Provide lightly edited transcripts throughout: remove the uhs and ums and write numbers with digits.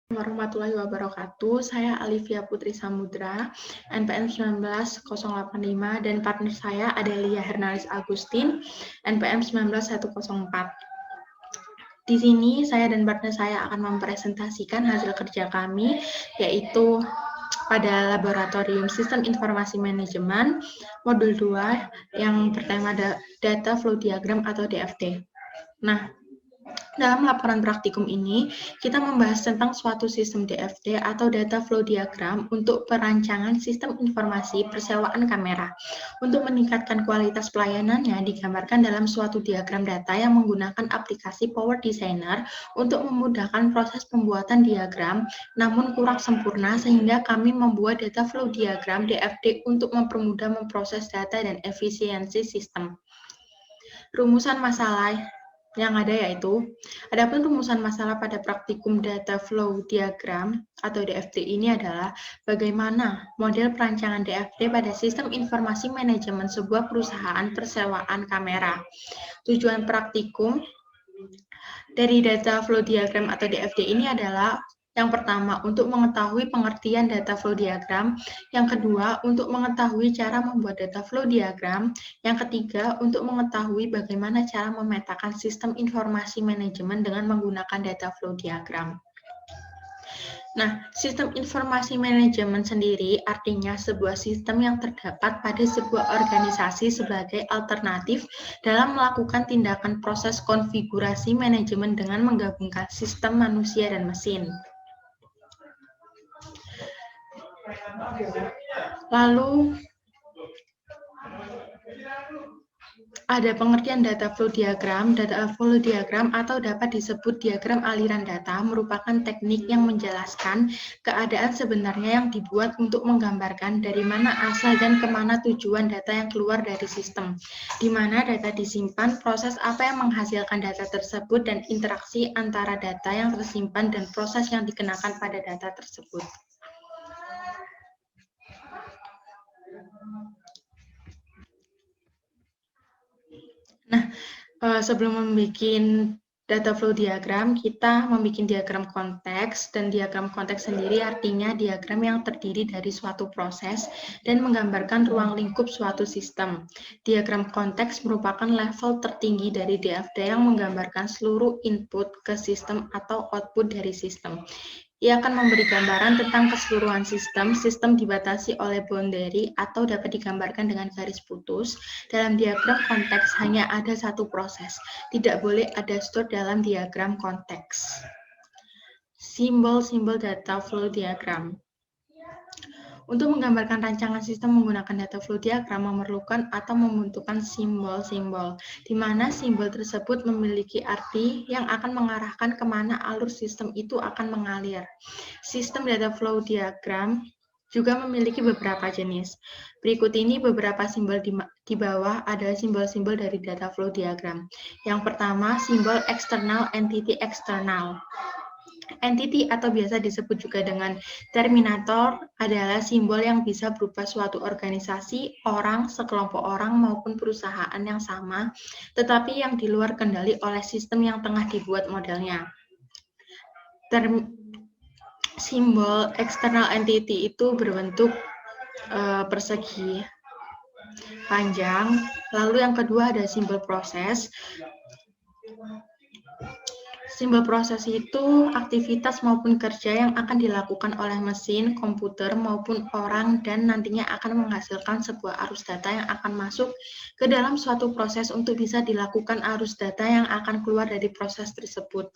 Warahmatullahi wabarakatuh. Saya Alivia Putri Samudra, NPM 19085, dan partner saya Adelia Hernalis Agustin, NPM 19104. Di sini saya dan partner saya akan mempresentasikan hasil kerja kami, yaitu pada Laboratorium Sistem Informasi Manajemen, Modul 2, yang bertema Data Flow Diagram atau DFD. Nah, dalam laporan praktikum ini, kita membahas tentang suatu sistem DFD atau Data Flow Diagram untuk perancangan sistem informasi persewaan kamera. Untuk meningkatkan kualitas pelayanannya, digambarkan dalam suatu diagram data yang menggunakan aplikasi Power Designer untuk memudahkan proses pembuatan diagram, namun kurang sempurna sehingga kami membuat Data Flow Diagram DFD untuk mempermudah memproses data dan efisiensi sistem. Rumusan masalah yang ada yaitu, adapun rumusan masalah pada praktikum Data Flow Diagram atau DFD ini adalah bagaimana model perancangan DFD pada sistem informasi manajemen sebuah perusahaan persewaan kamera. Tujuan praktikum dari Data Flow Diagram atau DFD ini adalah yang pertama, untuk mengetahui pengertian data flow diagram. Yang kedua, untuk mengetahui cara membuat data flow diagram. Yang ketiga, untuk mengetahui bagaimana cara memetakan sistem informasi manajemen dengan menggunakan data flow diagram. Nah, sistem informasi manajemen sendiri artinya sebuah sistem yang terdapat pada sebuah organisasi sebagai alternatif dalam melakukan tindakan proses konfigurasi manajemen dengan menggabungkan sistem manusia dan mesin. Lalu, ada pengertian data flow diagram. Data flow diagram atau dapat disebut diagram aliran data merupakan teknik yang menjelaskan keadaan sebenarnya yang dibuat untuk menggambarkan dari mana asal dan kemana tujuan data yang keluar dari sistem, di mana data disimpan, proses apa yang menghasilkan data tersebut, dan interaksi antara data yang tersimpan dan proses yang dikenakan pada data tersebut. Nah, sebelum membuat data flow diagram, kita membuat diagram konteks, dan diagram konteks sendiri artinya diagram yang terdiri dari suatu proses dan menggambarkan ruang lingkup suatu sistem. Diagram konteks merupakan level tertinggi dari DFD yang menggambarkan seluruh input ke sistem atau output dari sistem. Ia akan memberi gambaran tentang keseluruhan sistem. Sistem dibatasi oleh boundary atau dapat digambarkan dengan garis putus. Dalam diagram konteks hanya ada satu proses. Tidak boleh ada store dalam diagram konteks. Simbol-simbol data flow diagram. Untuk menggambarkan rancangan sistem menggunakan data flow diagram memerlukan atau membutuhkan simbol-simbol, di mana simbol tersebut memiliki arti yang akan mengarahkan kemana alur sistem itu akan mengalir. Sistem data flow diagram juga memiliki beberapa jenis. Berikut ini beberapa simbol di bawah adalah simbol-simbol dari data flow diagram. Yang pertama, simbol eksternal entity eksternal. Entity atau biasa disebut juga dengan terminator adalah simbol yang bisa berupa suatu organisasi, orang, sekelompok orang, maupun perusahaan yang sama, tetapi yang di luar kendali oleh sistem yang tengah dibuat modelnya. Simbol external entity itu berbentuk persegi panjang. Lalu yang kedua ada simbol proses. Simbol proses itu aktivitas maupun kerja yang akan dilakukan oleh mesin, komputer, maupun orang, dan nantinya akan menghasilkan sebuah arus data yang akan masuk ke dalam suatu proses untuk bisa dilakukan arus data yang akan keluar dari proses tersebut.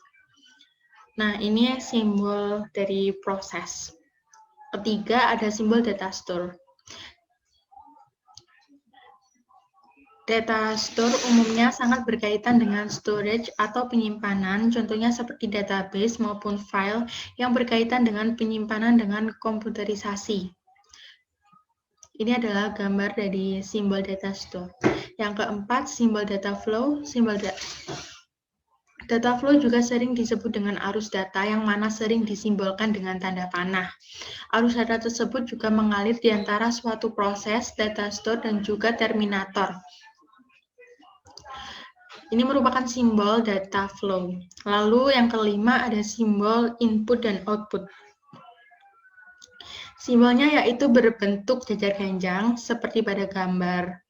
Nah, ini simbol dari proses. Ketiga, ada simbol data store. Data store umumnya sangat berkaitan dengan storage atau penyimpanan, contohnya seperti database maupun file yang berkaitan dengan penyimpanan dengan komputerisasi. Ini adalah gambar dari simbol data store. Yang keempat, simbol data flow. Data flow juga sering disebut dengan arus data yang mana sering disimbolkan dengan tanda panah. Arus data tersebut juga mengalir di antara suatu proses, data store, dan juga terminator. Ini merupakan simbol data flow. Lalu yang kelima ada simbol input dan output. Simbolnya yaitu berbentuk jajar ganjang seperti pada gambar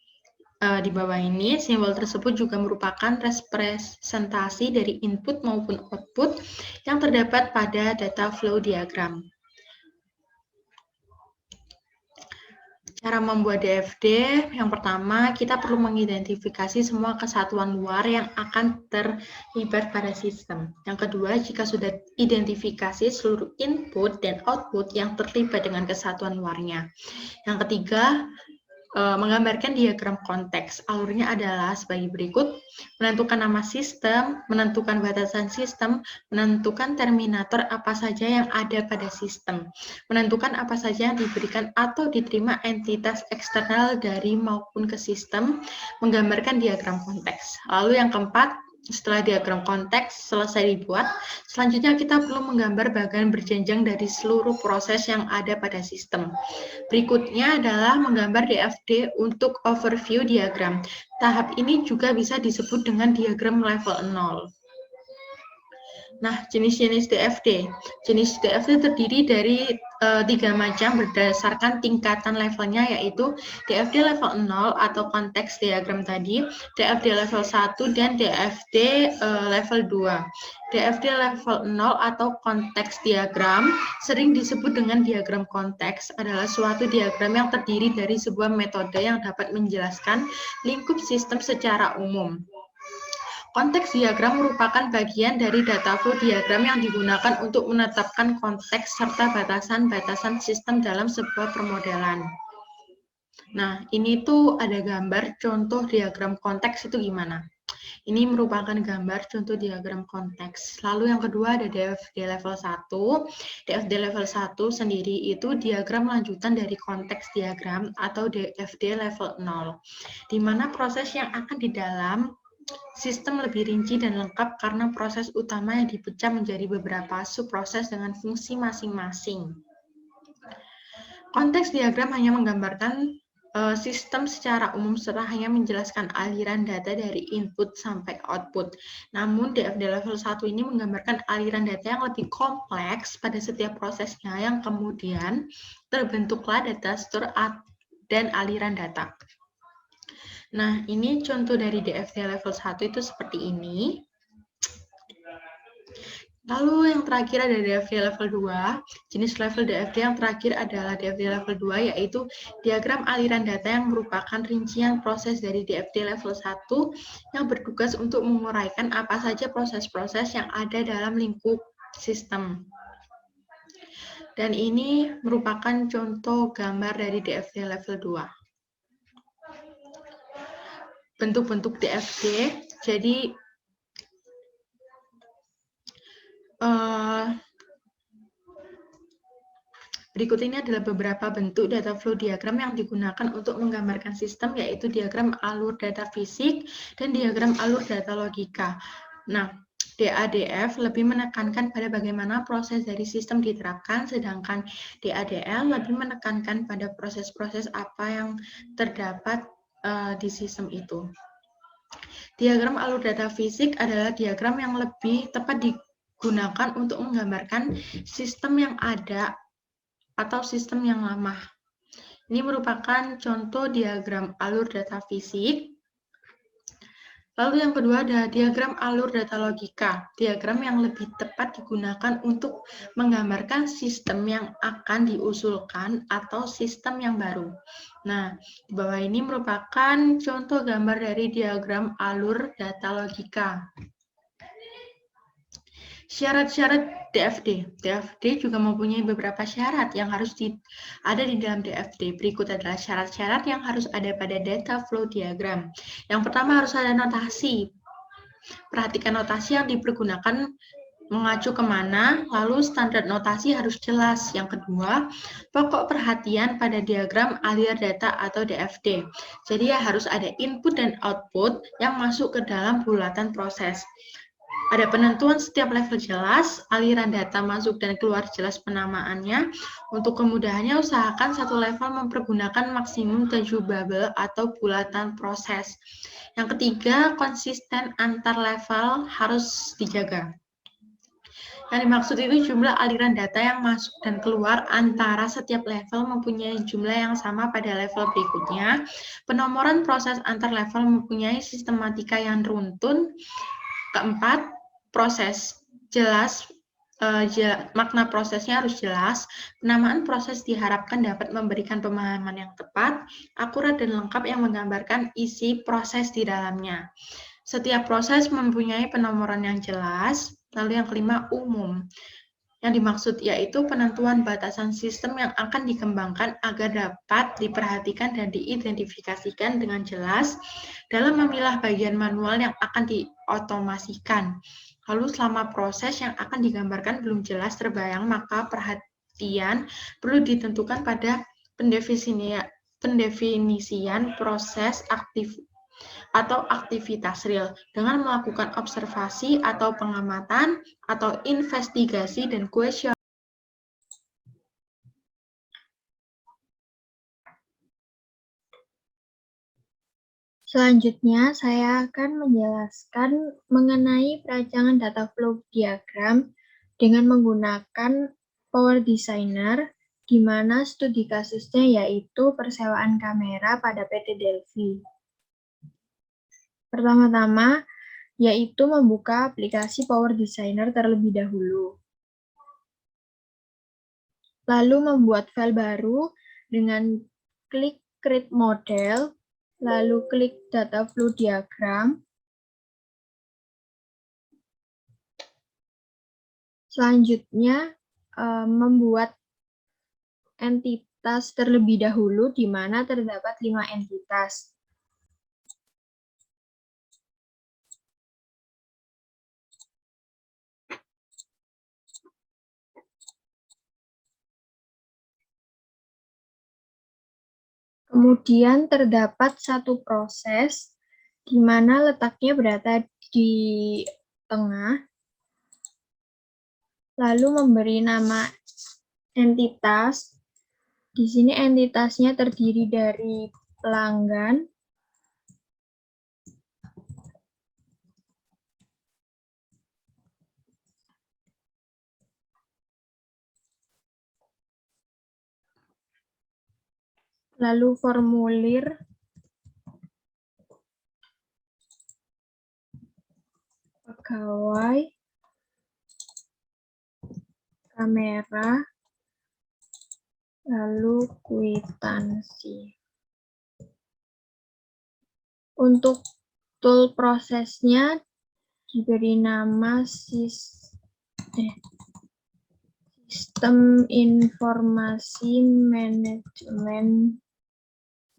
di bawah ini. Simbol tersebut juga merupakan representasi dari input maupun output yang terdapat pada data flow diagram. Cara membuat DFD, yang pertama kita perlu mengidentifikasi semua kesatuan luar yang akan terlibat pada sistem. Yang kedua, jika sudah identifikasi seluruh input dan output yang terlibat dengan kesatuan luarnya. Yang ketiga, menggambarkan diagram konteks. Alurnya adalah sebagai berikut: menentukan nama sistem, menentukan batasan sistem, menentukan terminator apa saja yang ada pada sistem, menentukan apa saja yang diberikan atau diterima entitas eksternal dari maupun ke sistem, menggambarkan diagram konteks. Lalu yang keempat, setelah diagram konteks selesai dibuat, selanjutnya kita perlu menggambar bagian berjenjang dari seluruh proses yang ada pada sistem. Berikutnya adalah menggambar DFD untuk overview diagram. Tahap ini juga bisa disebut dengan diagram level 0. Nah, jenis-jenis DFD. Jenis DFD terdiri dari 3 macam berdasarkan tingkatan levelnya, yaitu DFD level 0 atau konteks diagram tadi, DFD level 1, dan DFD level 2. DFD level 0 atau konteks diagram sering disebut dengan diagram konteks, adalah suatu diagram yang terdiri dari sebuah metode yang dapat menjelaskan lingkup sistem secara umum. Konteks diagram merupakan bagian dari data flow diagram yang digunakan untuk menetapkan konteks serta batasan-batasan sistem dalam sebuah permodelan. Nah, ini tuh ada gambar contoh diagram konteks itu gimana. Ini merupakan gambar contoh diagram konteks. Lalu yang kedua ada DFD level 1. DFD level 1 sendiri itu diagram lanjutan dari konteks diagram atau DFD level 0, di mana proses yang akan di dalam sistem lebih rinci dan lengkap karena proses utama yang dipecah menjadi beberapa subproses dengan fungsi masing-masing. Konteks diagram hanya menggambarkan sistem secara umum serta hanya menjelaskan aliran data dari input sampai output. Namun DFD level 1 ini menggambarkan aliran data yang lebih kompleks pada setiap prosesnya yang kemudian terbentuklah data store dan aliran data. Nah, ini contoh dari DFD level 1 itu seperti ini. Lalu yang terakhir ada DFD level 2. Jenis level DFD yang terakhir adalah DFD level 2, yaitu diagram aliran data yang merupakan rincian proses dari DFD level 1 yang bertugas untuk menguraikan apa saja proses-proses yang ada dalam lingkup sistem. Dan ini merupakan contoh gambar dari DFD level 2. Bentuk-bentuk DFD, jadi berikut ini adalah beberapa bentuk data flow diagram yang digunakan untuk menggambarkan sistem, yaitu diagram alur data fisik dan diagram alur data logika. Nah, DADF lebih menekankan pada bagaimana proses dari sistem diterapkan, sedangkan DADL lebih menekankan pada proses-proses apa yang terdapat di sistem itu. Diagram alur data fisik adalah diagram yang lebih tepat digunakan untuk menggambarkan sistem yang ada atau sistem yang lama. Ini merupakan contoh diagram alur data fisik. Lalu yang kedua ada diagram alur data logika. Diagram yang lebih tepat digunakan untuk menggambarkan sistem yang akan diusulkan atau sistem yang baru. Nah, di bawah ini merupakan contoh gambar dari diagram alur data logika. Syarat-syarat DFD. DFD juga mempunyai beberapa syarat yang harus ada di dalam DFD. Berikut adalah syarat-syarat yang harus ada pada data flow diagram. Yang pertama harus ada notasi. Perhatikan notasi yang dipergunakan mengacu kemana, lalu standar notasi harus jelas. Yang kedua, pokok perhatian pada diagram aliran data atau DFD. Jadi ya harus ada input dan output yang masuk ke dalam bulatan proses. Ada penentuan setiap level jelas, aliran data masuk dan keluar jelas penamaannya. Untuk kemudahannya, usahakan satu level mempergunakan maksimum 7 bubble atau bulatan proses. Yang ketiga, konsisten antar level harus dijaga. Yang dimaksud itu jumlah aliran data yang masuk dan keluar antara setiap level mempunyai jumlah yang sama pada level berikutnya. Penomoran proses antar level mempunyai sistematika yang runtun. Keempat, proses jelas, makna prosesnya harus jelas. Penamaan proses diharapkan dapat memberikan pemahaman yang tepat, akurat dan lengkap yang menggambarkan isi proses di dalamnya. Setiap proses mempunyai penomoran yang jelas. Lalu yang kelima, umum. Yang dimaksud yaitu penentuan batasan sistem yang akan dikembangkan agar dapat diperhatikan dan diidentifikasikan dengan jelas dalam memilah bagian manual yang akan diotomasikan. Lalu selama proses yang akan digambarkan belum jelas terbayang, maka perhatian perlu ditentukan pada pendefinisian proses aktif atau aktivitas real dengan melakukan observasi atau pengamatan atau investigasi dan kuesioner. Selanjutnya, saya akan menjelaskan mengenai perancangan data flow diagram dengan menggunakan Power Designer, di mana studi kasusnya yaitu persewaan kamera pada PT Delphi. Pertama-tama, yaitu membuka aplikasi Power Designer terlebih dahulu. Lalu membuat file baru dengan klik Create Model, lalu klik Data Flow Diagram. Selanjutnya, membuat entitas terlebih dahulu, di mana terdapat 5 entitas. Kemudian terdapat satu proses, di mana letaknya berada di tengah, lalu memberi nama entitas. Di sini entitasnya terdiri dari pelanggan, lalu formulir, pegawai, kamera, lalu kwitansi. Untuk tool prosesnya diberi nama sistem informasi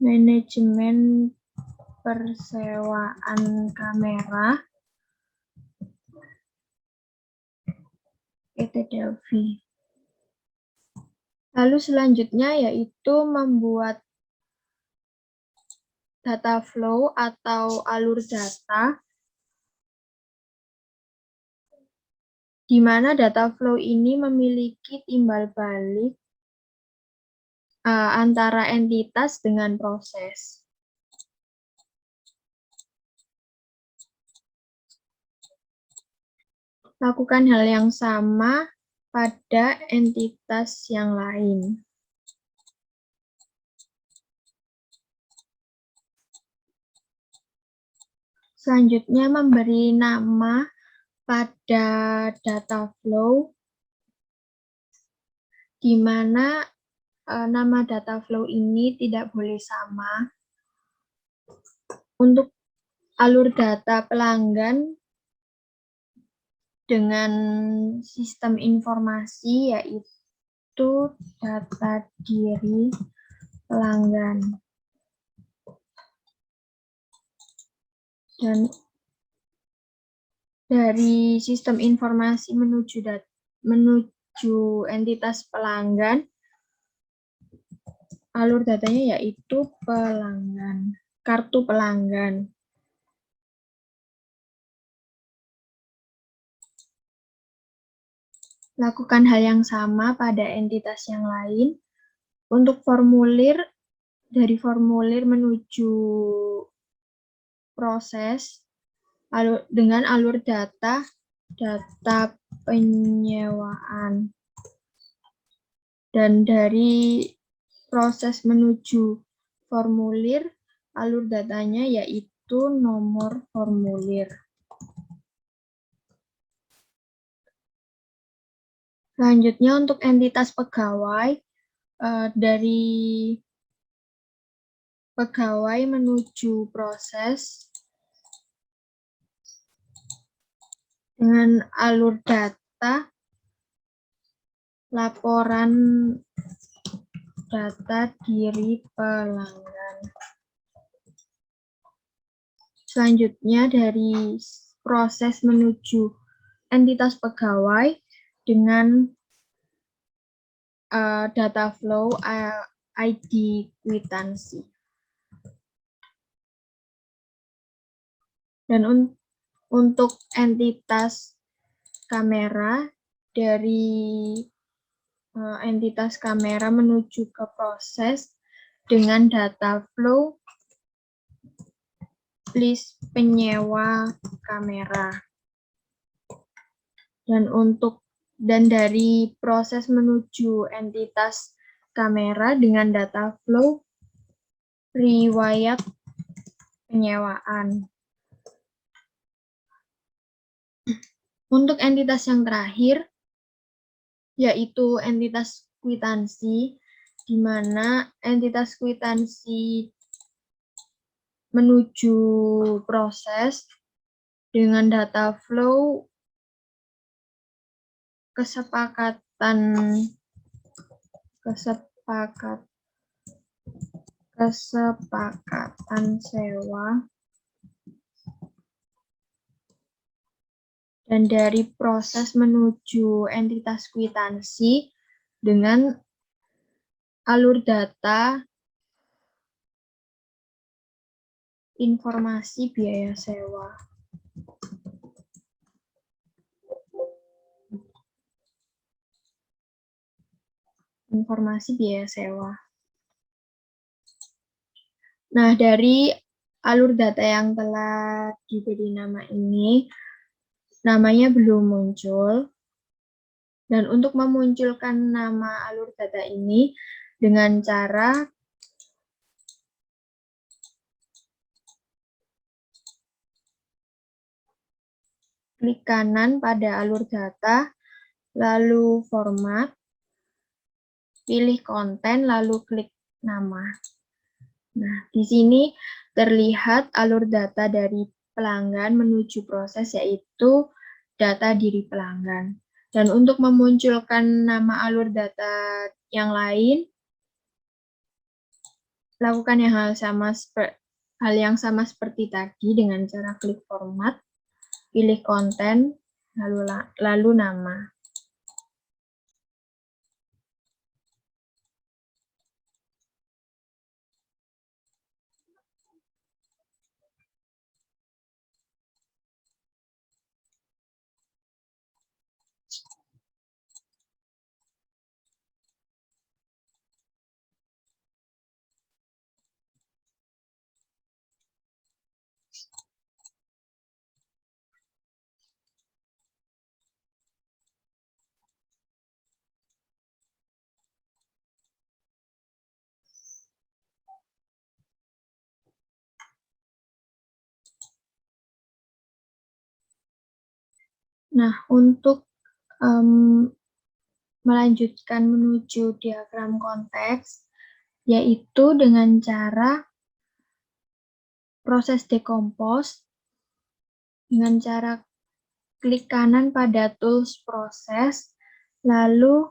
manajemen persewaan kamera PT Delphi. Lalu selanjutnya yaitu membuat data flow atau alur data, di mana data flow ini memiliki timbal balik antara entitas dengan proses. Lakukan hal yang sama pada entitas yang lain. Selanjutnya memberi nama pada data flow, di mana nama data flow ini tidak boleh sama. Untuk alur data pelanggan dengan sistem informasi yaitu data diri pelanggan. Dan dari sistem informasi menuju entitas pelanggan, alur datanya yaitu pelanggan, kartu pelanggan. Lakukan hal yang sama pada entitas yang lain. Untuk formulir, dari formulir menuju proses dengan alur data penyewaan. Dan dari proses menuju formulir, alur datanya yaitu nomor formulir. Selanjutnya untuk entitas pegawai, dari pegawai menuju proses dengan alur data, laporan data diri pelanggan. Selanjutnya dari proses menuju entitas pegawai dengan data flow ID kwitansi. Dan untuk entitas kamera, dari entitas kamera menuju ke proses dengan data flow list penyewa kamera. Dan dari proses menuju entitas kamera dengan data flow riwayat penyewaan. Untuk entitas yang terakhir, yaitu entitas kwitansi, di mana entitas kwitansi menuju proses dengan data flow kesepakatan sewa, dan dari proses menuju entitas kwitansi dengan alur data informasi biaya sewa. Informasi biaya sewa. Nah, dari alur data yang telah diberi nama ini, namanya belum muncul. Dan untuk memunculkan nama alur data ini dengan cara klik kanan pada alur data, lalu format, pilih konten, lalu klik nama. Nah, di sini terlihat alur data dari pelanggan menuju proses, yaitu data diri pelanggan. Dan untuk memunculkan nama alur data yang lain, lakukan hal yang sama seperti tadi dengan cara klik format, pilih konten, lalu nama. Nah, untuk melanjutkan menuju diagram konteks, yaitu dengan cara proses decompose, dengan cara klik kanan pada tools proses, lalu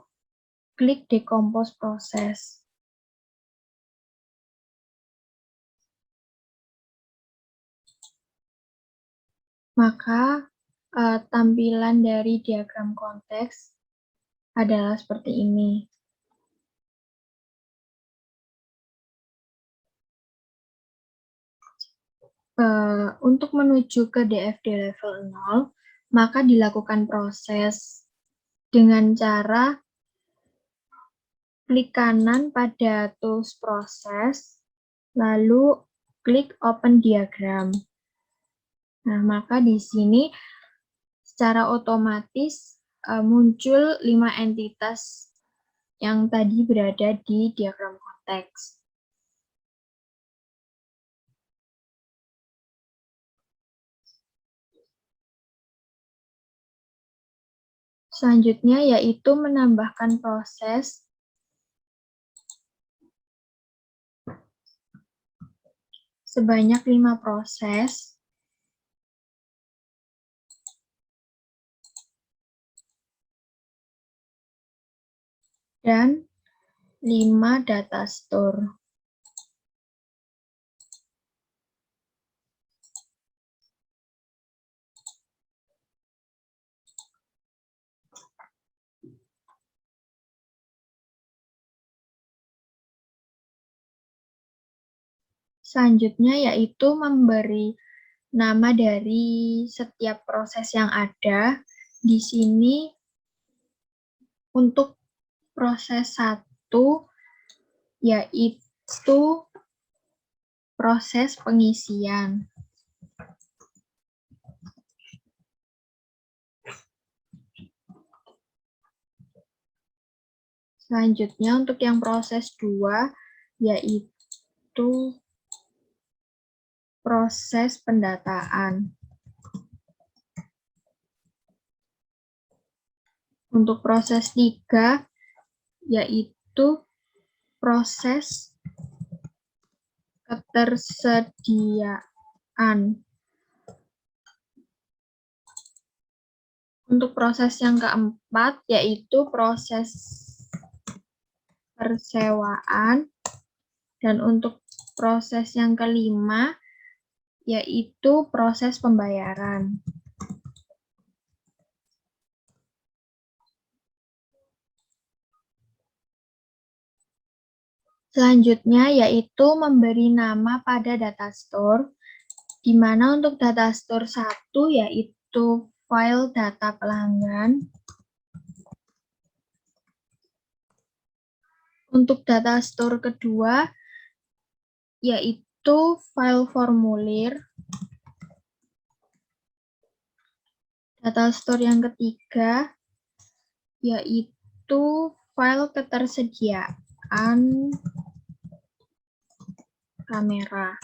klik decompose proses. Maka tampilan dari diagram konteks adalah seperti ini. Untuk menuju ke DFD level 0, maka dilakukan proses dengan cara klik kanan pada tools proses, lalu klik open diagram. Nah, maka di sini secara otomatis muncul 5 entitas yang tadi berada di diagram konteks. Selanjutnya yaitu menambahkan proses sebanyak 5 proses dan 5 data store. Selanjutnya yaitu memberi nama dari setiap proses yang ada. Di sini untuk proses 1 yaitu proses pengisian. Selanjutnya untuk yang proses 2 yaitu proses pendataan. Untuk proses 3 yaitu proses ketersediaan. Untuk proses yang keempat yaitu proses persewaan. Dan untuk proses yang kelima yaitu proses pembayaran. Selanjutnya yaitu memberi nama pada data store, di mana untuk data store 1 yaitu file data pelanggan. Untuk data store kedua yaitu file formulir. Data store yang ketiga yaitu file ketersediaan kamera.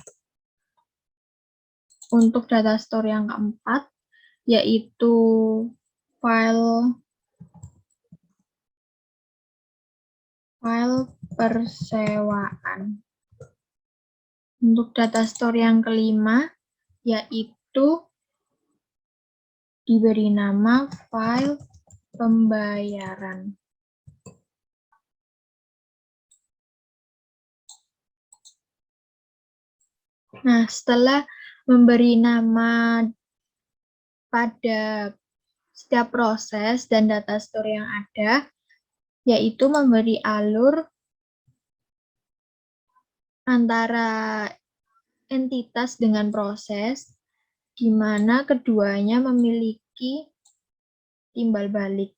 Untuk data store yang keempat yaitu file persewaan. Untuk data store yang kelima yaitu diberi nama file pembayaran. Nah, setelah memberi nama pada setiap proses dan data store yang ada, yaitu memberi alur antara entitas dengan proses, di mana keduanya memiliki timbal balik.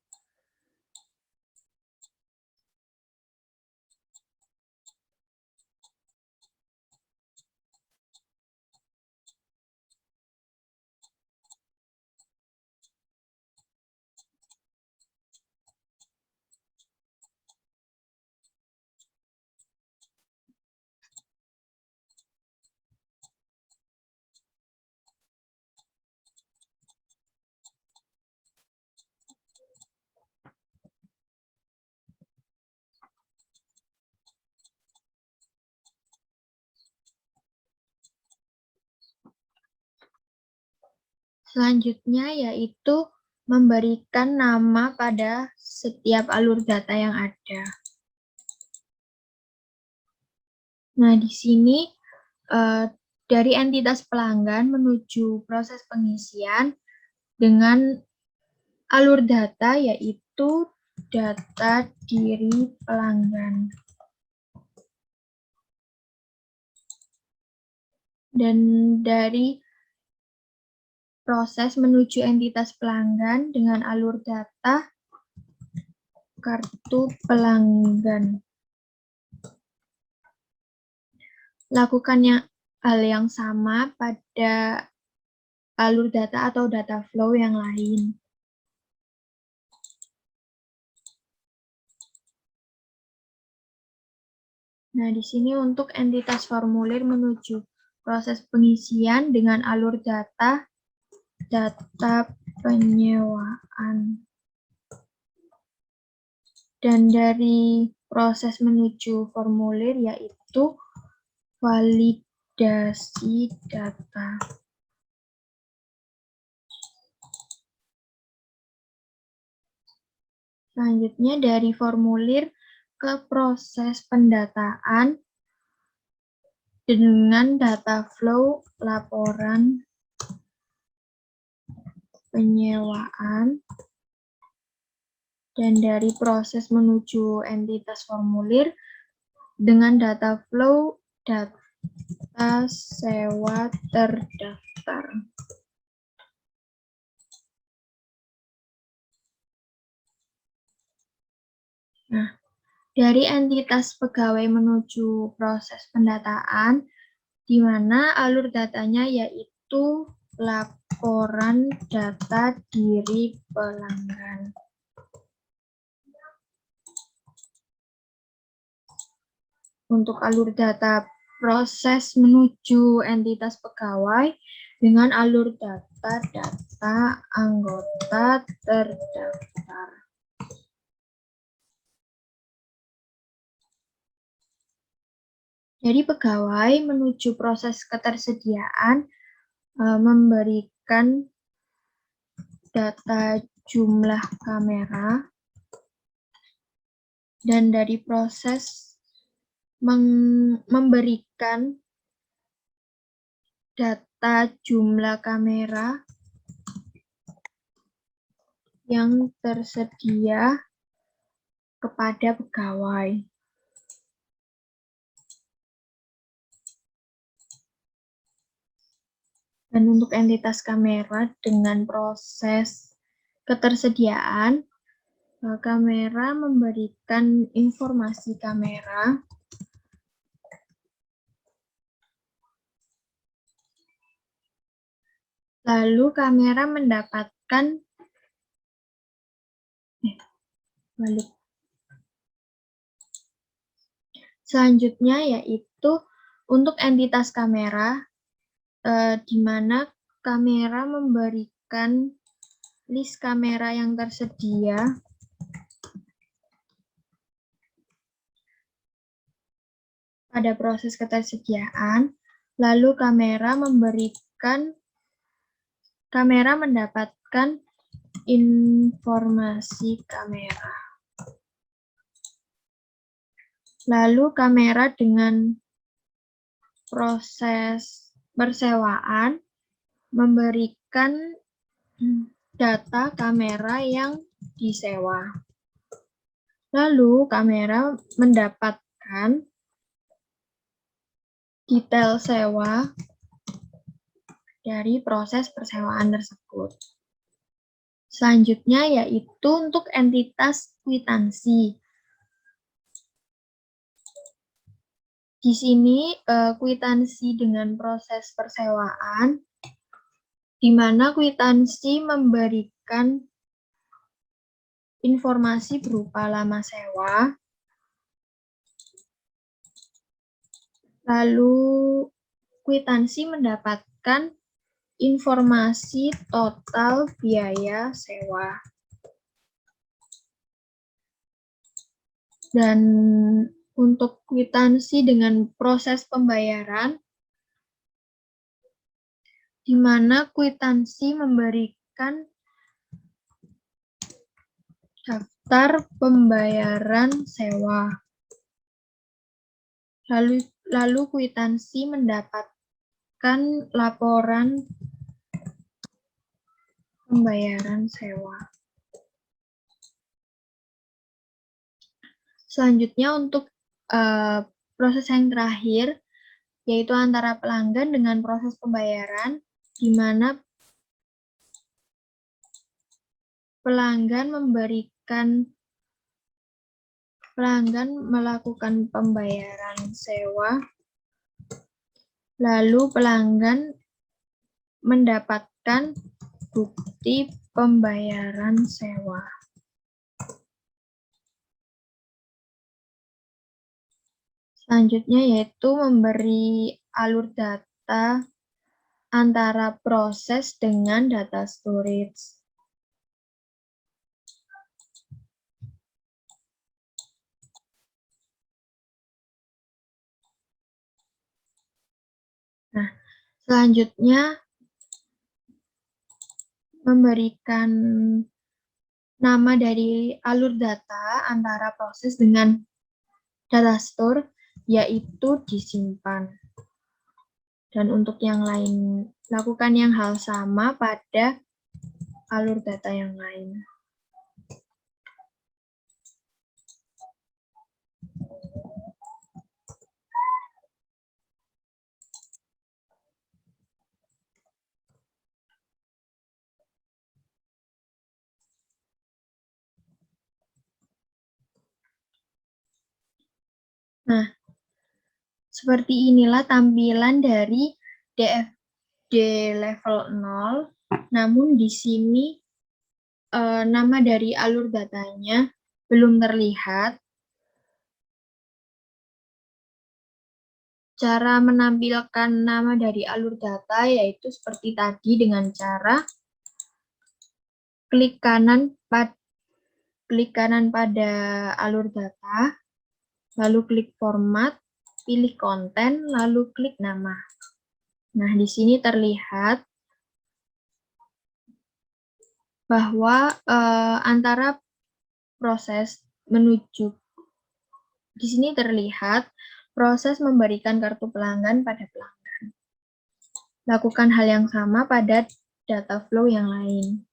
Selanjutnya yaitu memberikan nama pada setiap alur data yang ada. Nah, di sini dari entitas pelanggan menuju proses pengisian dengan alur data yaitu data diri pelanggan. Dan dari proses menuju entitas pelanggan dengan alur data kartu pelanggan. Lakukan hal yang sama pada alur data atau data flow yang lain. Nah, di sini untuk entitas formulir menuju proses pengisian dengan alur data penyewaan. Dan dari proses menuju formulir yaitu validasi data. Selanjutnya dari formulir ke proses pendataan dengan data flow laporan penyewaan, dan dari proses menuju entitas formulir dengan data flow data sewa terdaftar. Nah, dari entitas pegawai menuju proses pendataan, di mana alur datanya yaitu laporan data diri pelanggan. Untuk alur data proses menuju entitas pegawai dengan alur data anggota terdaftar. Jadi pegawai menuju proses ketersediaan memberikan data jumlah kamera, dan dari proses memberikan data jumlah kamera yang tersedia kepada pegawai. Dan untuk entitas kamera dengan proses ketersediaan, kamera memberikan informasi kamera, lalu kamera mendapatkan selanjutnya yaitu untuk entitas kamera, di mana kamera memberikan list kamera yang tersedia pada proses ketersediaan, lalu kamera mendapatkan informasi kamera. Lalu kamera dengan proses persewaan memberikan data kamera yang disewa. Lalu kamera mendapatkan detail sewa dari proses persewaan tersebut. Selanjutnya yaitu untuk entitas kwitansi. Di sini kwitansi dengan proses persewaan, di mana kwitansi memberikan informasi berupa lama sewa, lalu kwitansi mendapatkan informasi total biaya sewa. Dan untuk kwitansi dengan proses pembayaran, di mana kwitansi memberikan daftar pembayaran sewa. Lalu kwitansi mendapatkan laporan pembayaran sewa. Selanjutnya untuk proses yang terakhir, yaitu antara pelanggan dengan proses pembayaran, di mana pelanggan memberikan pelanggan melakukan pembayaran sewa, lalu pelanggan mendapatkan bukti pembayaran sewa. Selanjutnya yaitu memberi alur data antara proses dengan data storage. Nah, selanjutnya memberikan nama dari alur data antara proses dengan data store, yaitu disimpan. Dan untuk yang lain, lakukan yang hal sama pada alur data yang lain. Nah, seperti inilah tampilan dari DFD level 0, namun di sini nama dari alur datanya belum terlihat. Cara menampilkan nama dari alur data yaitu seperti tadi dengan cara klik kanan pada alur data, lalu klik format, pilih konten, lalu klik nama. Nah, di sini terlihat bahwa antara proses menuju, di sini terlihat proses memberikan kartu pelanggan pada pelanggan. Lakukan hal yang sama pada data flow yang lain.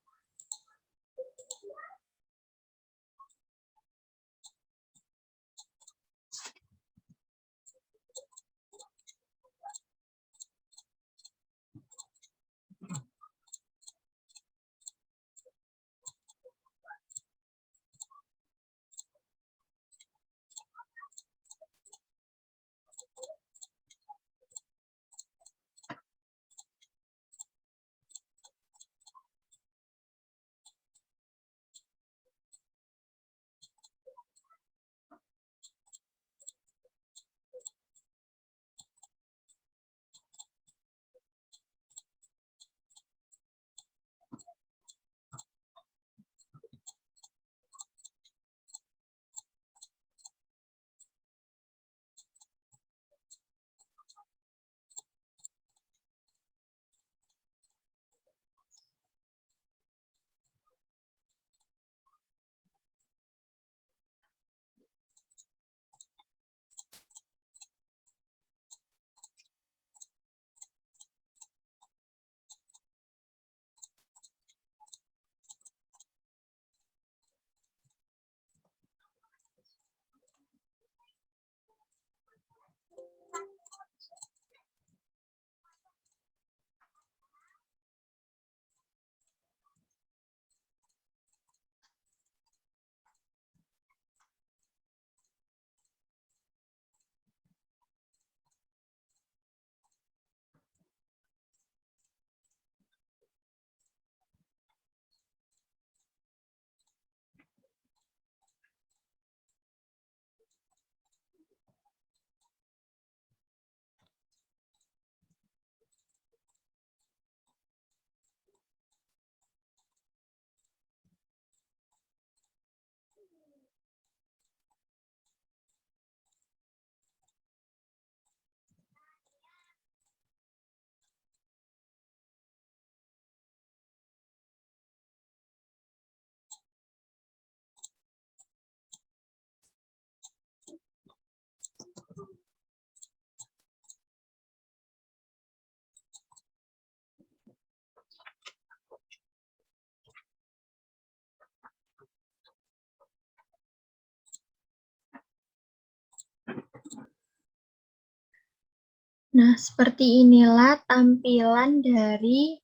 Nah, seperti inilah tampilan dari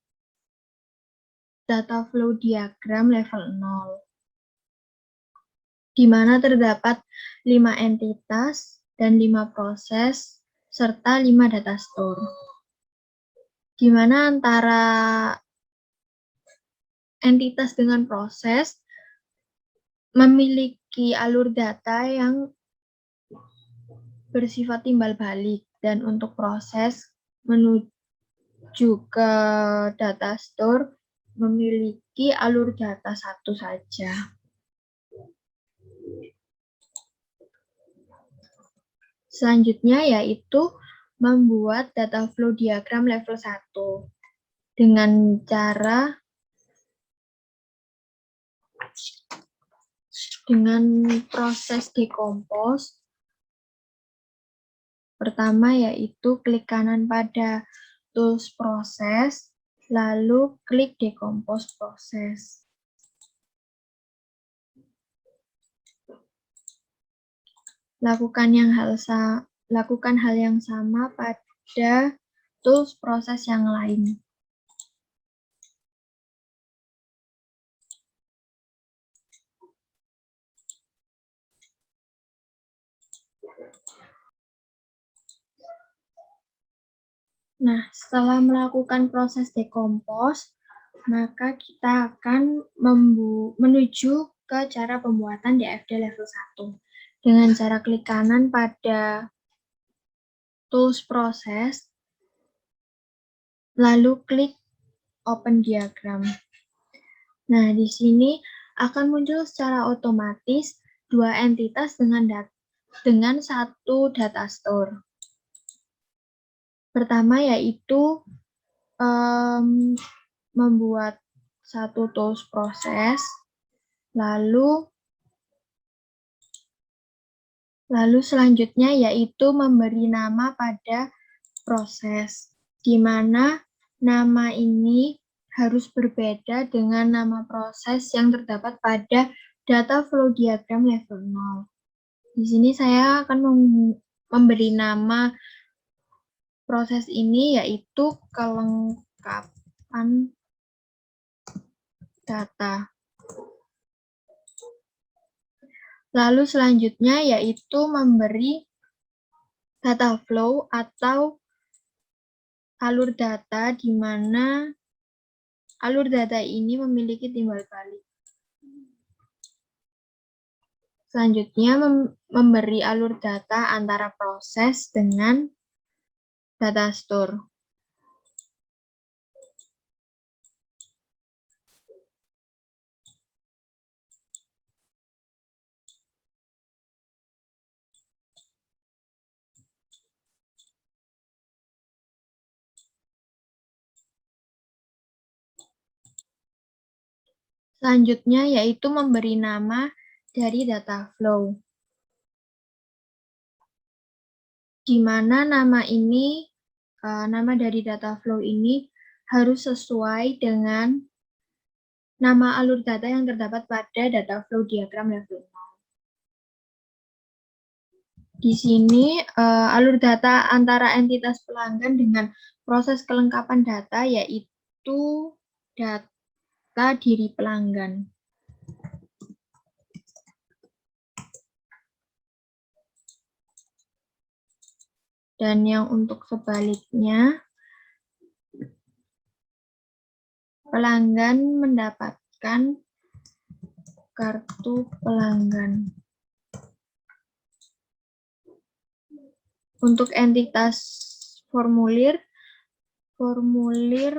data flow diagram level 0. di mana terdapat 5 entitas dan 5 proses, serta 5 data store. Di mana antara entitas dengan proses memiliki alur data yang bersifat timbal balik, dan untuk proses menuju ke data store memiliki alur data satu saja. Selanjutnya yaitu membuat data flow diagram level 1 dengan proses decompose. Pertama yaitu klik kanan pada tools proses, lalu klik decompose proses. Lakukan hal yang sama pada tools proses yang lain. Nah, setelah melakukan proses decompose, maka kita akan menuju ke cara pembuatan DFD level 1. Dengan cara klik kanan pada tools proses, lalu klik open diagram. Nah, di sini akan muncul secara otomatis 2 entitas dengan 1 data store. Pertama yaitu membuat 1 tools proses, lalu selanjutnya yaitu memberi nama pada proses, di mana nama ini harus berbeda dengan nama proses yang terdapat pada data flow diagram level 0. Di sini saya akan memberi nama proses ini yaitu kelengkapan data. Lalu selanjutnya yaitu memberi data flow atau alur data, di mana alur data ini memiliki timbal balik. Selanjutnya memberi alur data antara proses dengan data store. Selanjutnya yaitu memberi nama dari data flow, di mana nama dari data flow ini harus sesuai dengan nama alur data yang terdapat pada data flow diagram level 0. Di sini alur data antara entitas pelanggan dengan proses kelengkapan data yaitu data diri pelanggan. Dan yang untuk sebaliknya, pelanggan mendapatkan kartu pelanggan. Untuk entitas formulir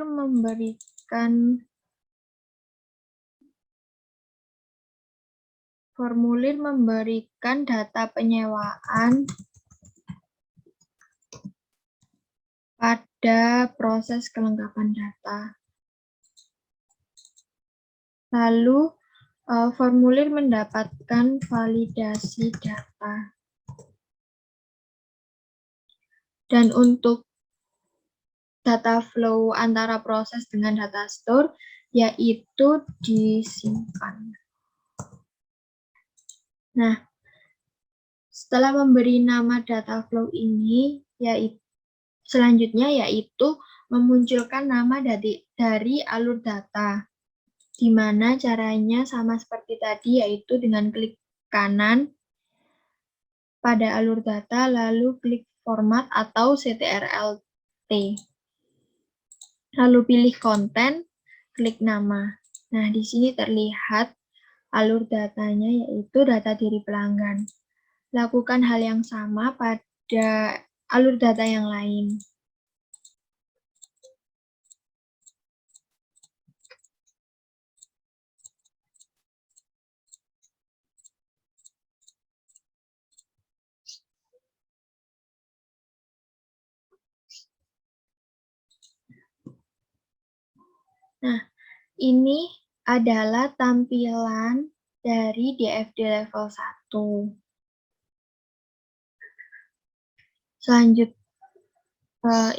memberikan data penyewaan pada proses kelengkapan data. Lalu formulir mendapatkan validasi data. Dan untuk data flow antara proses dengan data store yaitu disimpan. Nah, setelah memberi nama data flow ini, selanjutnya yaitu memunculkan nama dari alur data, di mana caranya sama seperti tadi, yaitu dengan klik kanan pada alur data, lalu klik format atau CTRL-T. Lalu pilih konten, klik nama. Nah, di sini terlihat alur datanya yaitu data diri pelanggan. Lakukan hal yang sama pada alur data yang lain. Nah, ini adalah tampilan dari DFD level 1. Selanjutnya,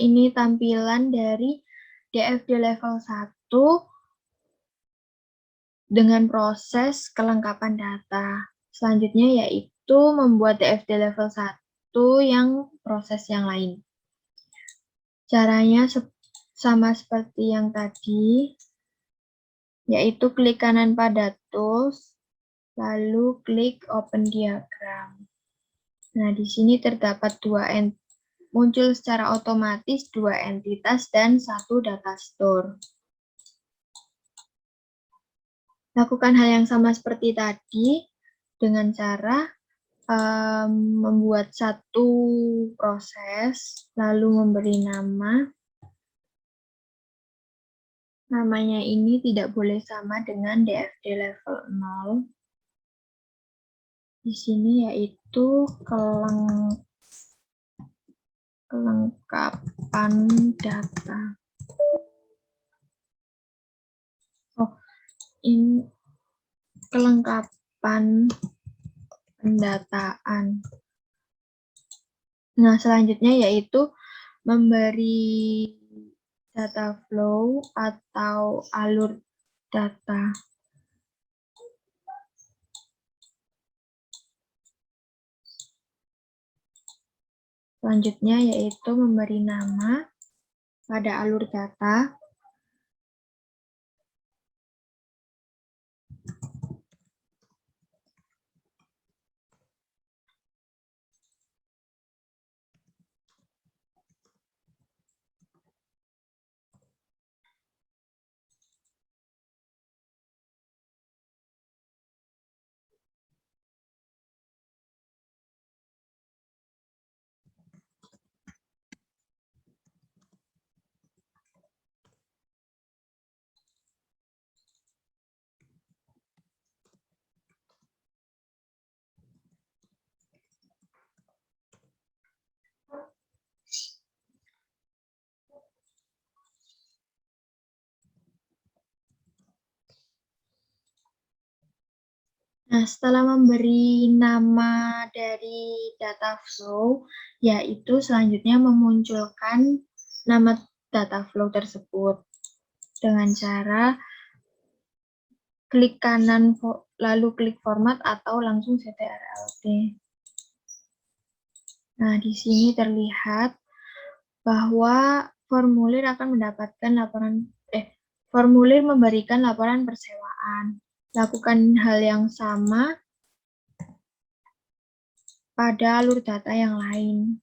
ini tampilan dari DFD level 1 dengan proses kelengkapan data. Selanjutnya yaitu membuat DFD level 1 yang proses yang lain. Caranya sama seperti yang tadi, yaitu klik kanan pada Tools, lalu klik Open Diagram. Nah, di sini terdapat muncul secara otomatis 2 entitas dan 1 data store. Lakukan hal yang sama seperti tadi dengan cara membuat satu proses, lalu memberi nama. Namanya ini tidak boleh sama dengan DFD level 0. Di sini yaitu kelengkapan data. Ini kelengkapan pendataan. Nah, selanjutnya yaitu memberi data flow atau alur data. Selanjutnya yaitu memberi nama pada alur data. Nah, setelah memberi nama dari data flow, yaitu selanjutnya memunculkan nama data flow tersebut dengan cara klik kanan lalu klik format atau langsung CTRL-T. Nah, di sini terlihat bahwa formulir formulir memberikan laporan persewaan. Lakukan hal yang sama pada alur data yang lain.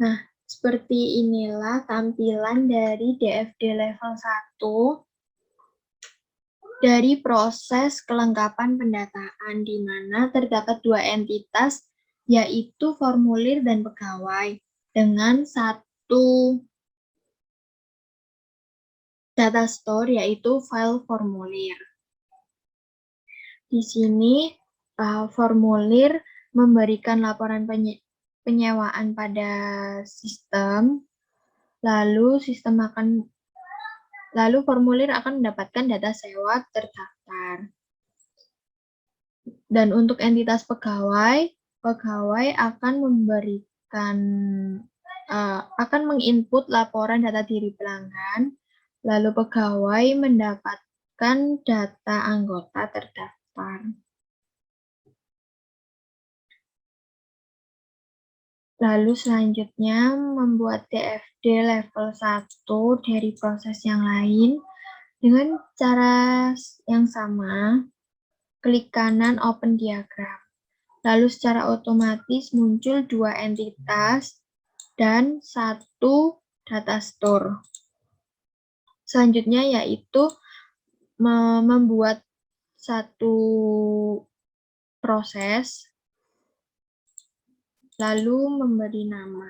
Nah, seperti inilah tampilan dari DFD level 1 dari proses kelengkapan pendataan, di mana terdapat 2 entitas, yaitu formulir dan pegawai, dengan 1 data store, yaitu file formulir. Di sini, formulir memberikan laporan penyewaan pada sistem, lalu formulir akan mendapatkan data sewa terdaftar. Dan untuk entitas pegawai akan menginput laporan data diri pelanggan, lalu pegawai mendapatkan data anggota terdaftar. Lalu selanjutnya membuat DFD level 1 dari proses yang lain dengan cara yang sama, klik kanan Open Diagram. Lalu secara otomatis muncul 2 entitas dan 1 data store. Selanjutnya yaitu membuat satu proses, lalu memberi nama.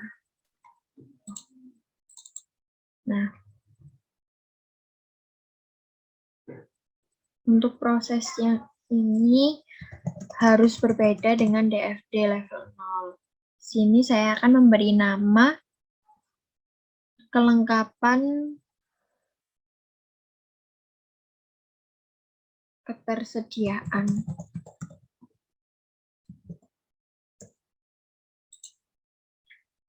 Nah, untuk prosesnya ini harus berbeda dengan DFD level 0. Sini saya akan memberi nama kelengkapan ketersediaan.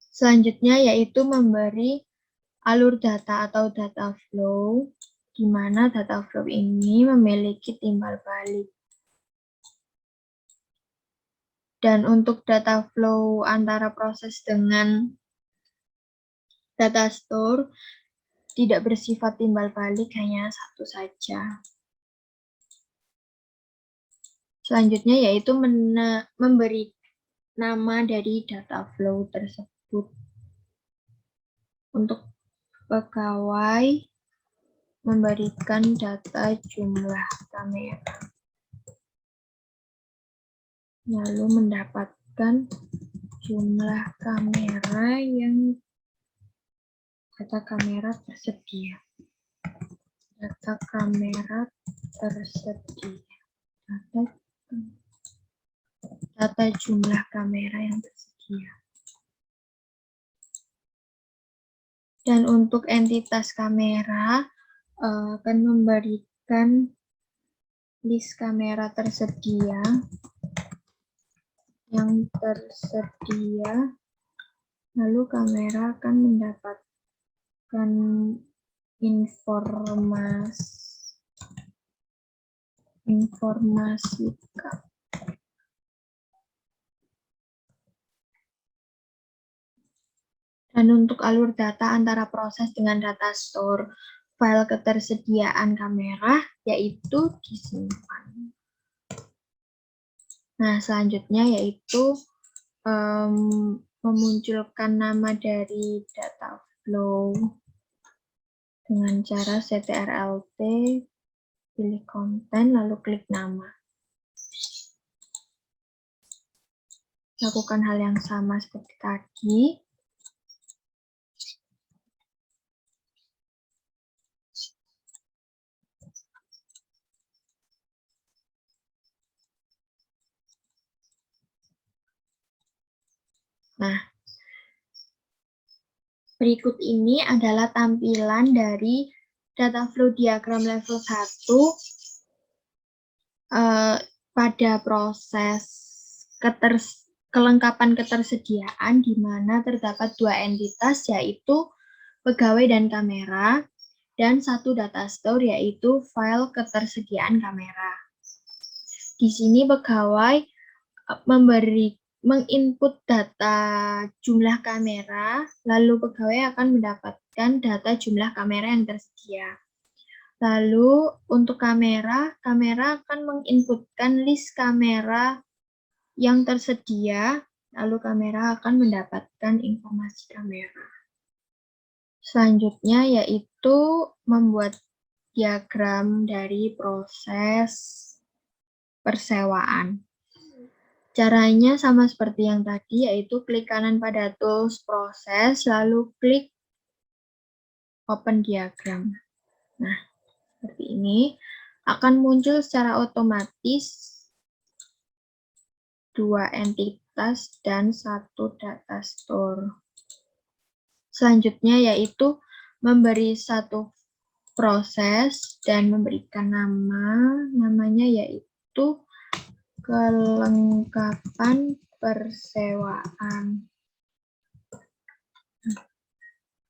Selanjutnya yaitu memberi alur data atau data flow, di mana data flow ini memiliki timbal balik. Dan untuk data flow antara proses dengan data store tidak bersifat timbal balik, hanya satu saja. Selanjutnya yaitu memberi nama dari data flow tersebut. Untuk pegawai memberikan data jumlah kamera. Lalu mendapatkan jumlah kamera yang data kamera tersedia. Data kamera tersedia. Data jumlah kamera yang tersedia. Dan untuk entitas kamera akan memberikan list kamera tersedia yang tersedia, lalu kamera akan mendapatkan informasi. Dan untuk alur data antara proses dengan data store file ketersediaan kamera, yaitu disimpan. Nah, selanjutnya yaitu memunculkan nama dari data flow dengan cara ctrlt, pilih konten, lalu klik nama. Lakukan hal yang sama seperti tadi. Nah, berikut ini adalah tampilan dari data flow diagram level 1 pada proses kelengkapan ketersediaan, di mana terdapat 2 entitas, yaitu pegawai dan kamera, dan 1 data store, yaitu file ketersediaan kamera. Di sini pegawai menginput data jumlah kamera, lalu pegawai akan mendapatkan data jumlah kamera yang tersedia. Lalu untuk kamera akan menginputkan list kamera yang tersedia, lalu kamera akan mendapatkan informasi kamera. Selanjutnya yaitu membuat diagram dari proses persewaan. Caranya sama seperti yang tadi, yaitu klik kanan pada tools proses, lalu klik open diagram. Nah, seperti ini akan muncul secara otomatis 2 entitas dan 1 data store. Selanjutnya yaitu memberi 1 proses dan memberikan namanya yaitu kelengkapan persewaan.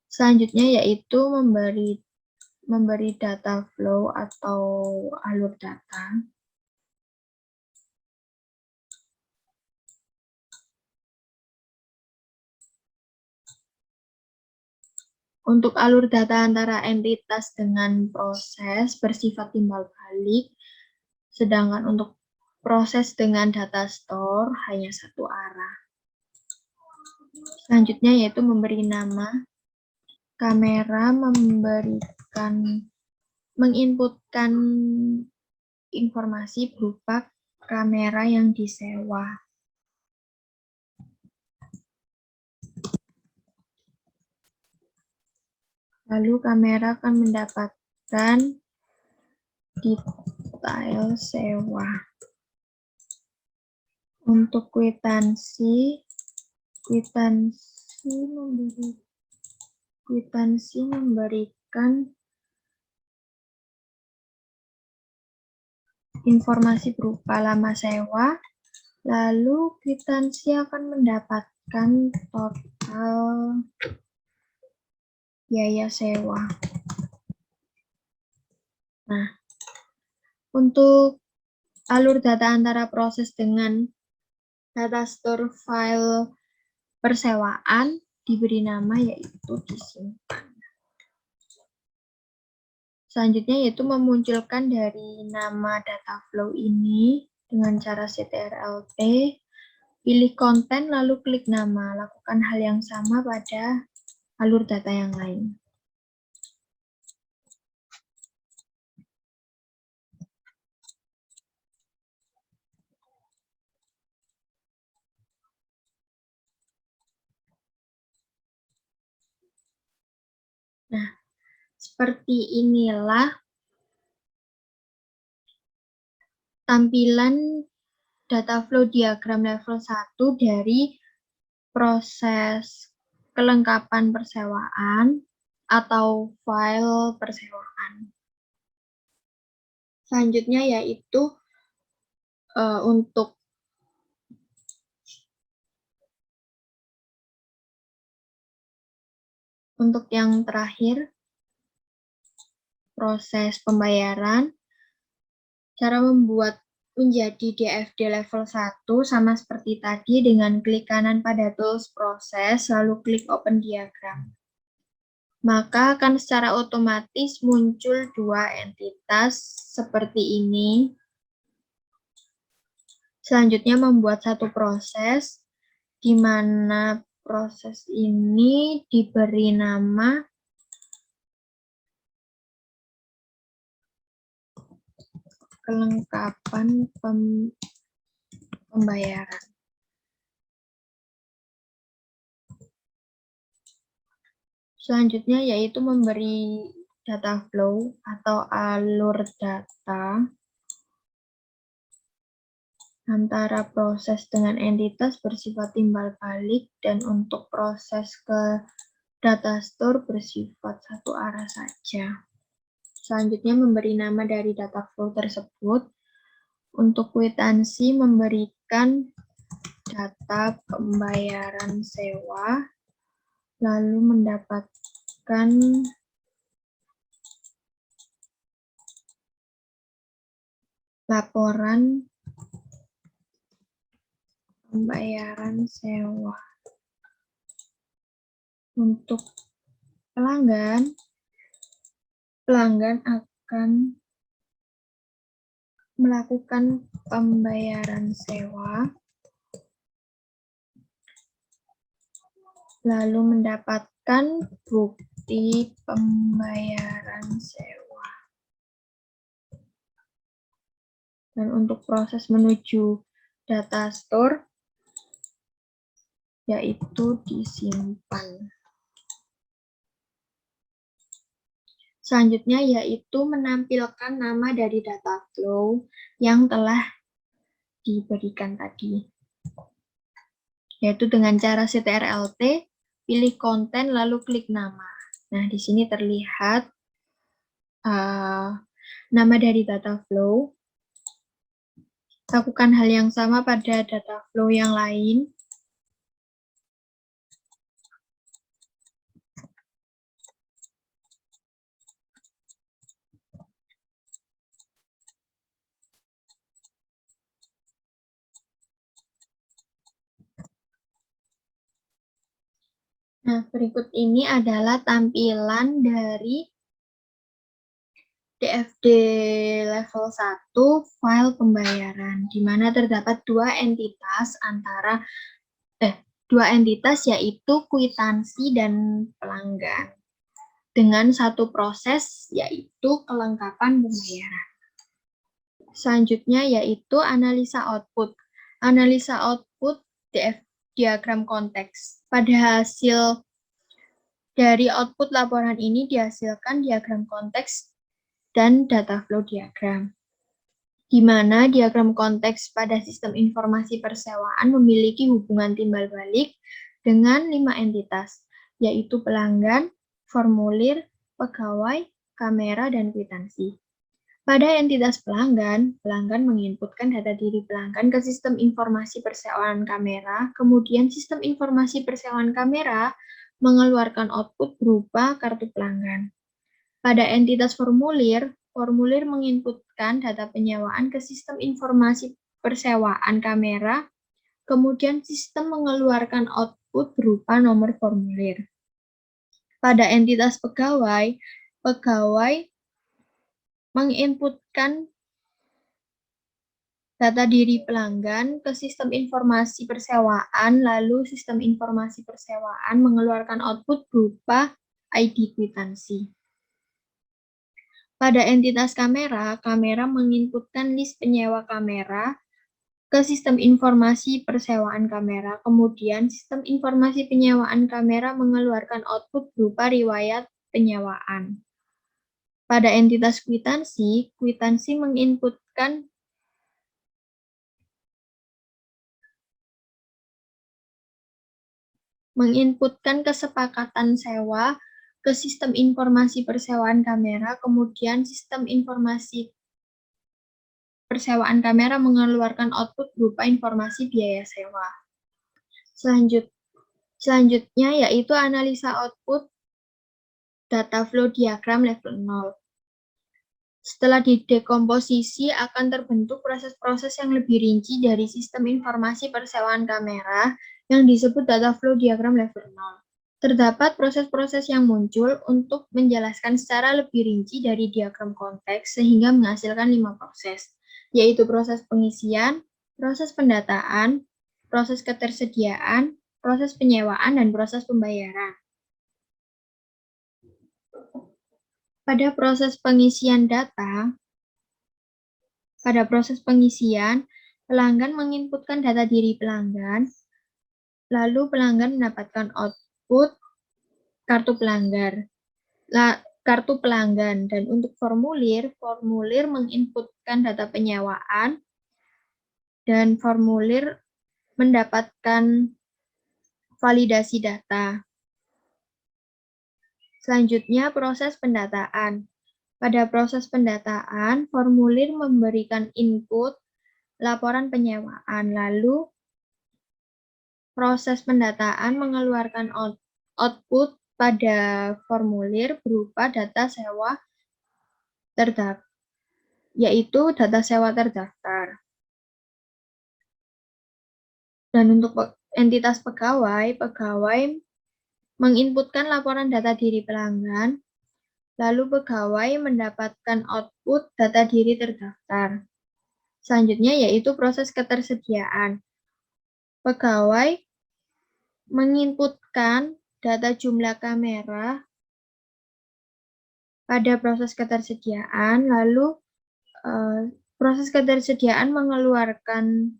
Selanjutnya yaitu memberi data flow atau alur data. Untuk alur data antara entitas dengan proses bersifat timbal balik, sedangkan untuk proses dengan data store hanya satu arah. Selanjutnya yaitu memberi nama. Kamera menginputkan informasi berupa kamera yang disewa. Lalu kamera akan mendapatkan detail sewa. Untuk kwitansi memberikan informasi berupa lama sewa, lalu kwitansi akan mendapatkan total biaya sewa. Nah, untuk alur data antara proses dengan data store file persewaan diberi nama yaitu disimpan. Selanjutnya yaitu memunculkan dari nama data flow ini dengan cara ctrl+, pilih konten lalu klik nama. Lakukan hal yang sama pada alur data yang lain. Nah, seperti inilah tampilan data flow diagram level 1 dari proses kelengkapan persewaan atau file persewaan. Selanjutnya yaitu untuk yang terakhir, proses pembayaran. Cara membuat menjadi DFD level 1 sama seperti tadi dengan klik kanan pada tools proses, lalu klik open diagram. Maka akan secara otomatis muncul dua entitas seperti ini. Selanjutnya membuat satu proses, di mana proses ini diberi nama kelengkapan pembayaran. Selanjutnya yaitu memberi data flow atau alur data antara proses dengan entitas bersifat timbal balik dan untuk proses ke data store bersifat satu arah saja. Selanjutnya memberi nama dari data flow tersebut. Untuk kwitansi memberikan data pembayaran sewa, lalu mendapatkan laporan pembayaran sewa. Untuk pelanggan akan melakukan pembayaran sewa, lalu mendapatkan bukti pembayaran sewa. Dan untuk proses menuju data store, yaitu disimpan. Selanjutnya yaitu menampilkan nama dari data flow yang telah diberikan tadi. Yaitu dengan cara ctrl+, pilih konten, lalu klik nama. Nah, di sini terlihat nama dari data flow. Lakukan hal yang sama pada data flow yang lain. Nah, berikut ini adalah tampilan dari DFD level 1 file pembayaran, di mana terdapat dua entitas yaitu kwitansi dan pelanggan, dengan satu proses yaitu kelengkapan pembayaran. Selanjutnya yaitu analisa output. Analisa output diagram konteks. Pada hasil dari output laporan ini dihasilkan diagram konteks dan data flow diagram, di mana diagram konteks pada sistem informasi persewaan memiliki hubungan timbal balik dengan 5 entitas, yaitu pelanggan, formulir, pegawai, kamera, dan kwitansi. Pada entitas pelanggan, pelanggan menginputkan data diri pelanggan ke sistem informasi persewaan kamera, kemudian sistem informasi persewaan kamera mengeluarkan output berupa kartu pelanggan. Pada entitas formulir, formulir menginputkan data penyewaan ke sistem informasi persewaan kamera, kemudian sistem mengeluarkan output berupa nomor formulir. Pada entitas pegawai, pegawai menginputkan data diri pelanggan ke sistem informasi persewaan, lalu sistem informasi persewaan mengeluarkan output berupa ID kwitansi. Pada entitas kamera, kamera menginputkan list penyewa kamera ke sistem informasi persewaan kamera, kemudian sistem informasi penyewaan kamera mengeluarkan output berupa riwayat penyewaan. Pada entitas kwitansi, kwitansi menginputkan kesepakatan sewa ke sistem informasi persewaan kamera, kemudian sistem informasi persewaan kamera mengeluarkan output berupa informasi biaya sewa. Selanjutnya yaitu analisa output data flow diagram level 0. Setelah didekomposisi akan terbentuk proses-proses yang lebih rinci dari sistem informasi persewaan kamera yang disebut data flow diagram level 0. Terdapat proses-proses yang muncul untuk menjelaskan secara lebih rinci dari diagram konteks sehingga menghasilkan 5 proses, yaitu proses pengisian, proses pendataan, proses ketersediaan, proses penyewaan, dan proses pembayaran. Pada proses pengisian data, pelanggan menginputkan data diri pelanggan, lalu pelanggan mendapatkan output kartu pelanggan, dan untuk formulir menginputkan data penyewaan, dan formulir mendapatkan validasi data. Selanjutnya, proses pendataan. Pada proses pendataan, formulir memberikan input laporan penyewaan, lalu proses pendataan mengeluarkan output pada formulir berupa data sewa terdaftar, yaitu data sewa terdaftar. Dan untuk entitas pegawai menginputkan laporan data diri pelanggan, lalu pegawai mendapatkan output data diri terdaftar. Selanjutnya yaitu proses ketersediaan. Pegawai menginputkan data jumlah kamera pada proses ketersediaan, lalu proses ketersediaan mengeluarkan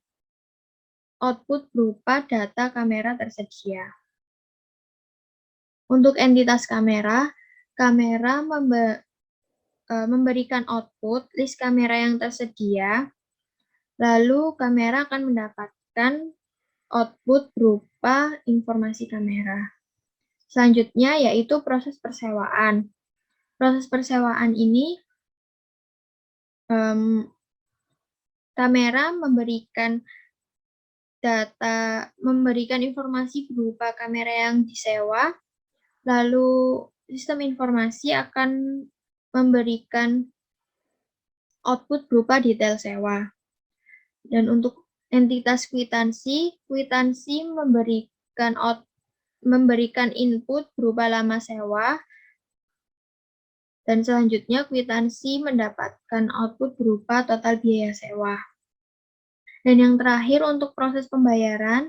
output berupa data kamera tersedia. Untuk entitas kamera memberikan output list kamera yang tersedia, lalu kamera akan mendapatkan output berupa informasi kamera. Selanjutnya yaitu proses persewaan. Proses persewaan ini kamera memberikan informasi berupa kamera yang disewa, lalu sistem informasi akan memberikan output berupa detail sewa. Dan untuk entitas kwitansi memberikan memberikan input berupa lama sewa, dan selanjutnya kwitansi mendapatkan output berupa total biaya sewa. Dan yang terakhir untuk proses pembayaran,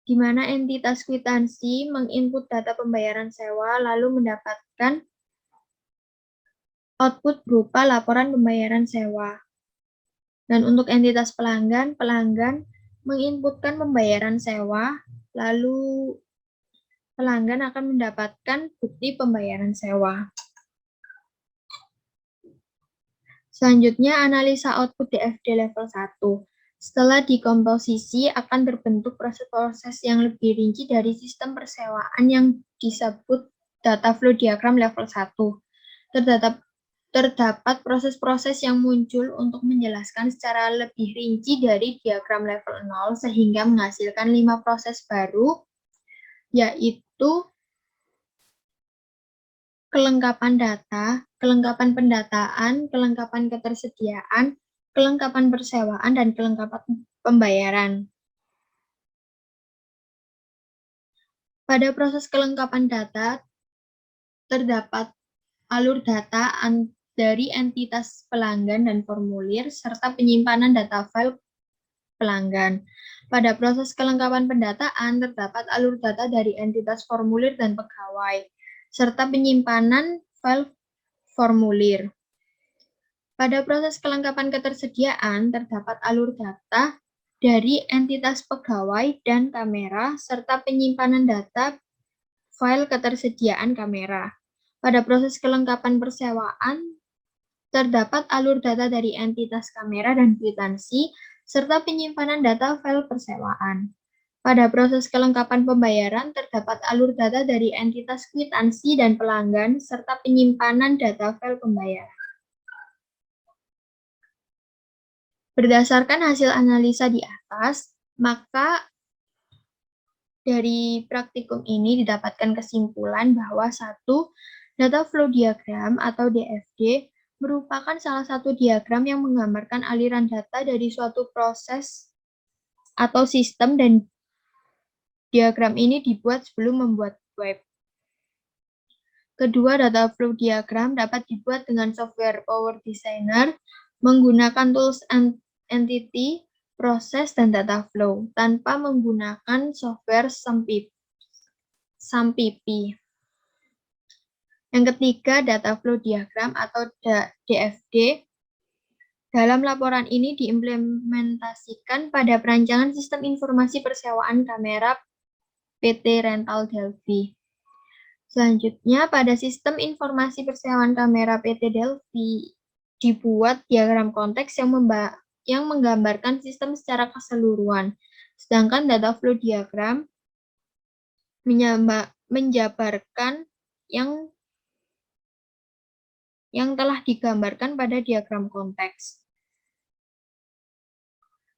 di mana entitas kwitansi menginput data pembayaran sewa lalu mendapatkan output berupa laporan pembayaran sewa. Dan untuk entitas pelanggan, pelanggan menginputkan pembayaran sewa, lalu pelanggan akan mendapatkan bukti pembayaran sewa. Selanjutnya, analisa output DFD level 1. Setelah dikomposisi, akan terbentuk proses-proses yang lebih rinci dari sistem persewaan yang disebut data flow diagram level 1. Terdapat proses-proses yang muncul untuk menjelaskan secara lebih rinci dari diagram level 0 sehingga menghasilkan 5 proses baru, yaitu kelengkapan data, kelengkapan pendataan, kelengkapan ketersediaan, kelengkapan persewaan, dan kelengkapan pembayaran. Pada proses kelengkapan data, terdapat alur data dari entitas pelanggan dan formulir, serta penyimpanan data file pelanggan. Pada proses kelengkapan pendataan, terdapat alur data dari entitas formulir dan pegawai, serta penyimpanan file formulir. Pada proses kelengkapan ketersediaan, terdapat alur data dari entitas pegawai dan kamera, serta penyimpanan data file ketersediaan kamera. Pada proses kelengkapan persewaan, terdapat alur data dari entitas kamera dan kwitansi, serta penyimpanan data file persewaan. Pada proses kelengkapan pembayaran, terdapat alur data dari entitas kwitansi dan pelanggan, serta penyimpanan data file pembayaran. Berdasarkan hasil analisa di atas, maka dari praktikum ini didapatkan kesimpulan bahwa satu, data flow diagram atau DFD merupakan salah satu diagram yang menggambarkan aliran data dari suatu proses atau sistem, dan diagram ini dibuat sebelum membuat web. Kedua, data flow diagram dapat dibuat dengan software Power Designer menggunakan tools entity, proses, dan data flow tanpa menggunakan software SAMPP. Yang ketiga, data flow diagram atau DFD. Dalam laporan ini diimplementasikan pada perancangan sistem informasi persewaan kamera PT Rental Delphi. Selanjutnya, pada sistem informasi persewaan kamera PT Delphi dibuat diagram konteks yang menggambarkan sistem secara keseluruhan. Sedangkan data flow diagram menjabarkan yang telah digambarkan pada diagram konteks.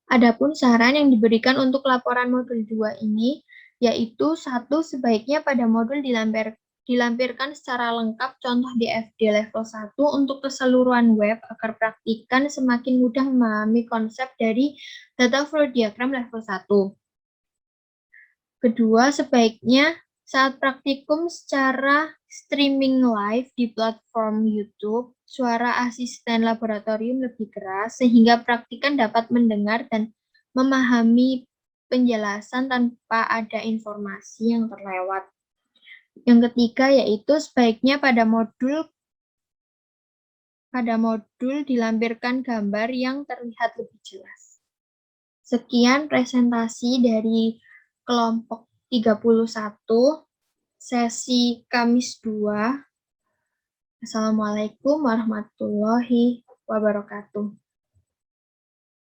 Adapun saran yang diberikan untuk laporan modul 2 ini, yaitu 1. Sebaiknya pada modul dilampirkan secara lengkap contoh DFD level 1 untuk keseluruhan web agar praktikan semakin mudah memahami konsep dari data flow diagram level 1. Kedua, sebaiknya saat praktikum secara streaming live di platform YouTube, suara asisten laboratorium lebih keras sehingga praktikan dapat mendengar dan memahami penjelasan tanpa ada informasi yang terlewat. Yang ketiga yaitu sebaiknya pada modul dilampirkan gambar yang terlihat lebih jelas. Sekian presentasi dari kelompok 31, sesi Kamis 2. Assalamualaikum warahmatullahi wabarakatuh.